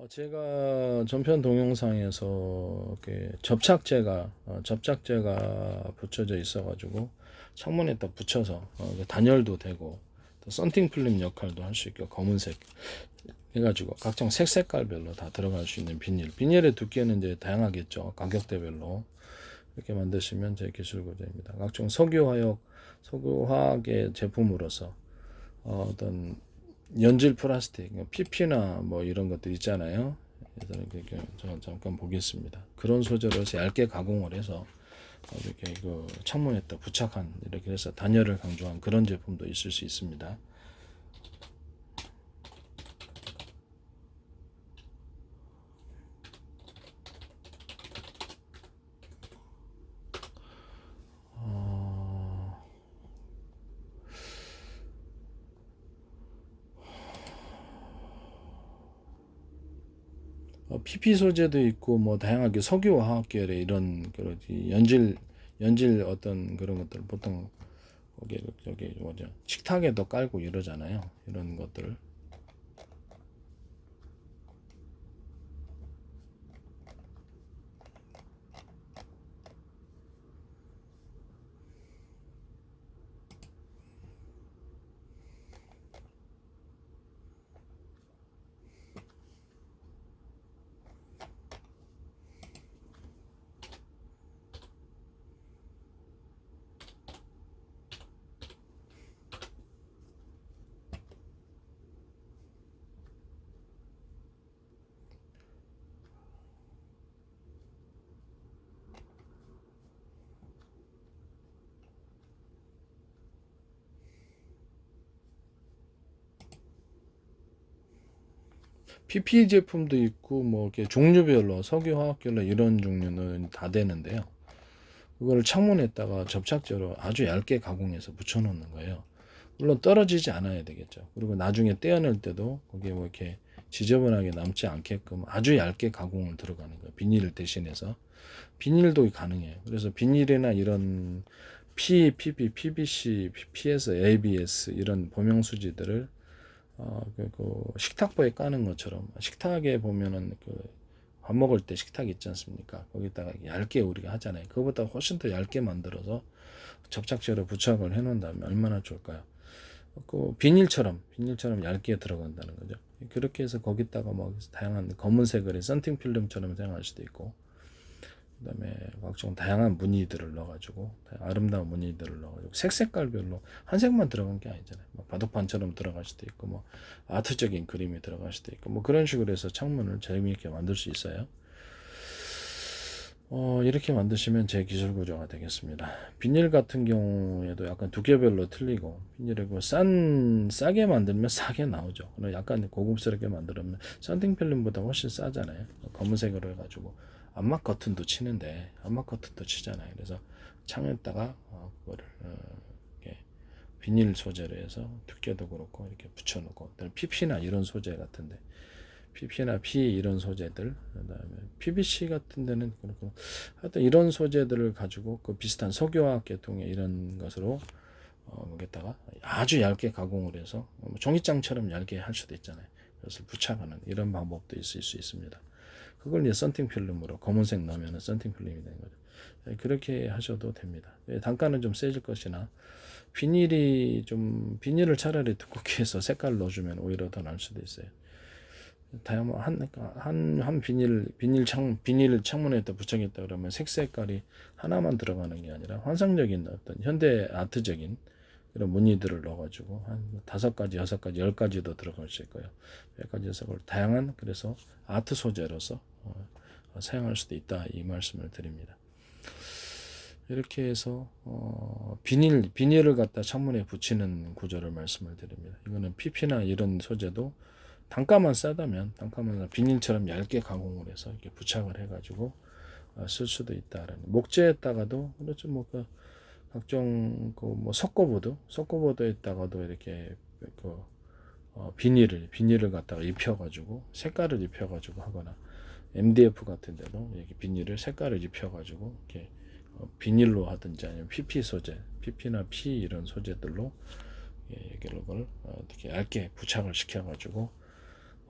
제가 전편 동영상에서 접착제가 붙여져 있어가지고 창문에다 붙여서 단열도 되고 또 썬팅 필름 역할도 할 수 있고 검은색 해가지고 각종 색깔별로 다 들어갈 수 있는 비닐의 두께는 이제 다양하겠죠. 가격대별로 이렇게 만드시면 제 기술 구조입니다. 각종 석유화학의 제품으로서 어떤 연질 플라스틱, PP나 뭐 이런 것들 있잖아요. 이렇게 잠깐 보겠습니다. 그런 소재로 얇게 가공을 해서 이렇게 그 창문에다 부착한 이렇게 해서 단열을 강조한 그런 제품도 있을 수 있습니다. PP 소재도 있고 뭐 다양하게 석유화학 계열의 이런 연질 어떤 그런 것들 보통 여기 뭐죠, 식탁에도 깔고 이러잖아요. 이런 것들. PP 제품도 있고 뭐 이렇게 종류별로 석유화학계열로 이런 종류는 다 되는데요. 그거를 창문에다가 접착제로 아주 얇게 가공해서 붙여놓는 거예요. 물론 떨어지지 않아야 되겠죠. 그리고 나중에 떼어낼 때도 거기에 뭐 이렇게 지저분하게 남지 않게끔 아주 얇게 가공을 들어가는 거예요. 비닐을 대신해서. 비닐도 가능해요. 그래서 비닐이나 이런 PVC, PS, ABS 이런 범용수지들을 식탁보에 까는 것처럼 식탁에 보면은 밥 먹을 때 식탁 있지 않습니까? 거기다가 얇게 우리가 하잖아요. 그거보다 훨씬 더 얇게 만들어서 접착제로 부착을 해 놓는다면 얼마나 좋을까요? 비닐처럼 얇게 들어간다는 거죠. 그렇게 해서 거기다가 뭐 다양한 검은색을 썬팅 필름처럼 사용할 수도 있고, 그다음에 각종 다양한 무늬들을 넣어가지고 아름다운 무늬들을 넣어가지고 색깔별로 한 색만 들어간 게 아니잖아요. 뭐 바둑판처럼 들어갈 수도 있고 뭐 아트적인 그림이 들어갈 수도 있고 뭐 그런 식으로 해서 창문을 재미있게 만들 수 있어요. 이렇게 만드시면 제 기술 구조가 되겠습니다. 비닐 같은 경우에도 약간 두께별로 틀리고, 비닐을 싸게 만들면 싸게 나오죠. 약간 고급스럽게 만들면 썬팅 필름보다 훨씬 싸잖아요. 검은색으로 해가지고 암막 커튼도 치는데 암막 커튼도 치잖아요. 그래서 창에다가 그거를 이렇게 비닐 소재로 해서 두께도 그렇고 이렇게 붙여놓고, PP나 이런 소재 같은데 PP나 P 이런 소재들, 그다음에 PVC 같은 데는 그렇고, 하여튼 이런 소재들을 가지고 그 비슷한 석유화학 계통의 이런 것으로 거기다가 아주 얇게 가공을 해서 종이장처럼 얇게 할 수도 있잖아요. 그래서 부착하는 이런 방법도 있을 수 있습니다. 그걸 이제 썬팅 필름으로 검은색 넣으면 썬팅 필름이 되는 거죠. 그렇게 하셔도 됩니다. 단가는 좀 세질 것이나 비닐을 차라리 두껍게 해서 색깔 넣어주면 오히려 더 나을 수도 있어요. 다양한 한 비닐 창문에다 붙여겠다 그러면 색깔이 하나만 들어가는 게 아니라 환상적인 어떤 현대 아트적인 그런 무늬들을 넣어가지고 한 5가지, 6가지, 10가지도 들어갈 수 있고요. 100가지, 6가지 다양한, 그래서 아트 소재로서 사용할 수도 있다, 이 말씀을 드립니다. 이렇게 해서 비닐을 갖다 창문에 붙이는 구조를 말씀을 드립니다. 이거는 PP나 이런 소재도 단가만 비닐처럼 얇게 가공을 해서 이렇게 부착을 해가지고 쓸 수도 있다라는. 목재에다가도 그렇죠. 각종 뭐 석고보드에다가도 이렇게 비닐을 갖다가 입혀가지고 색깔을 입혀가지고 하거나, MDF 같은 데도 이렇게 비닐을 색깔을 입혀가지고 이렇게 비닐로 하든지 아니면 PP 소재, PP나 P 이런 소재들로 이걸 어떻게 얇게 부착을 시켜가지고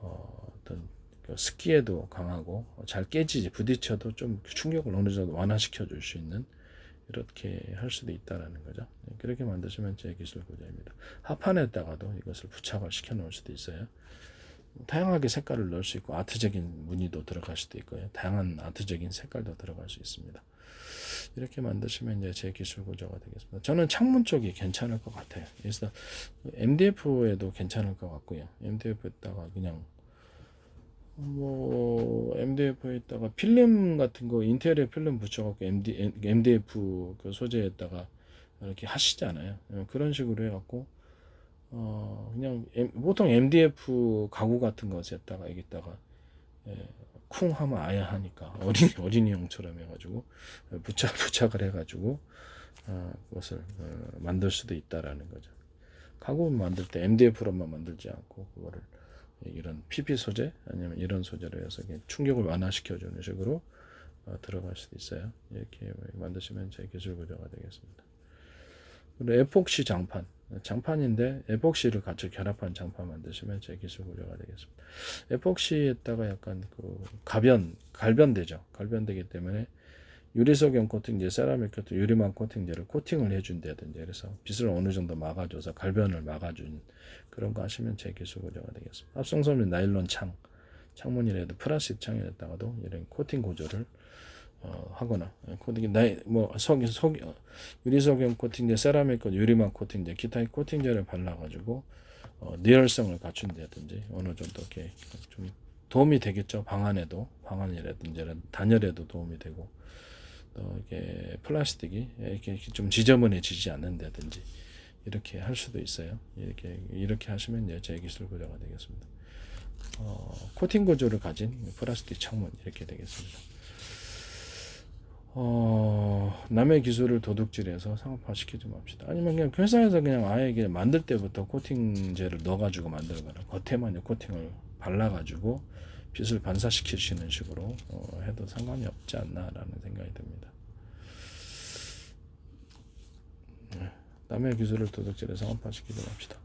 어떤 그 습기에도 강하고 잘 깨지지 부딪혀도 좀 충격을 어느 정도 완화시켜 줄 수 있는 이렇게 할 수도 있다라는 거죠. 그렇게 만드시면 제 기술 구조입니다. 합판에다가도 이것을 부착을 시켜 놓을 수도 있어요. 다양하게 색깔을 넣을 수 있고 아트적인 무늬도 들어갈 수도 있고요. 다양한 아트적인 색깔도 들어갈 수 있습니다. 이렇게 만드시면 이제 제 기술 구조가 되겠습니다. 저는 창문 쪽이 괜찮을 것 같아요. 그래서 MDF에도 괜찮을 것 같고요. MDF에다가 그냥 뭐 MDF에다가 필름 같은 거 인테리어 필름 붙여갖고 MDF 그 소재에다가 이렇게 하시잖아요. 그런 식으로 해갖고 그냥 보통 MDF 가구 같은 것에다가 여기다가 쿵 하면 아야 하니까 어린이용처럼 해가지고 부착을 해가지고 그것을 만들 수도 있다라는 거죠. 가구 만들 때 MDF로만 만들지 않고 그거를 이런 PP 소재 아니면 이런 소재로 해서 충격을 완화시켜주는 식으로 들어갈 수도 있어요. 이렇게 만드시면 제 기술 구조가 되겠습니다. 그리고 에폭시 장판인데 에폭시를 같이 결합한 장판 만드시면 제 기술 구조가 되겠습니다. 에폭시에다가 약간 그 갈변되죠. 갈변되기 때문에 유리석용 코팅제, 세라믹 코팅, 유리막 코팅제를 코팅을 해준다든지 그래서 빛을 어느 정도 막아줘서 갈변을 막아준 그런 거 하시면 제 기술 구조가 되겠습니다. 합성섬유 나일론 창문이라도 플라스틱 창에다가도 이런 코팅 구조를 하거나 코팅 유리석용 코팅제, 세라믹 코팅, 유리막 코팅제, 기타의 코팅제를 발라가지고 내열성을 갖춘다든지 어느 정도 이렇게 좀 도움이 되겠죠. 방안이라든지 단열에도 도움이 되고 또 이게 플라스틱이 이렇게 좀 지저분해지지 않는다든지 이렇게 할 수도 있어요. 이렇게 하시면 이제 제 기술 구조가 되겠습니다. 코팅 구조를 가진 플라스틱 창문 이렇게 되겠습니다. 남의 기술을 도둑질해서 상업화시키지 맙시다. 아니면 그냥 회사에서 그냥 아예 그냥 만들 때부터 코팅제를 넣어가지고 만들거나 겉에만 코팅을 발라가지고 빛을 반사시키시는 식으로 해도 상관이 없지 않나라는 생각이 듭니다. 남의 기술을 도둑질해서 상업화시키지 맙시다.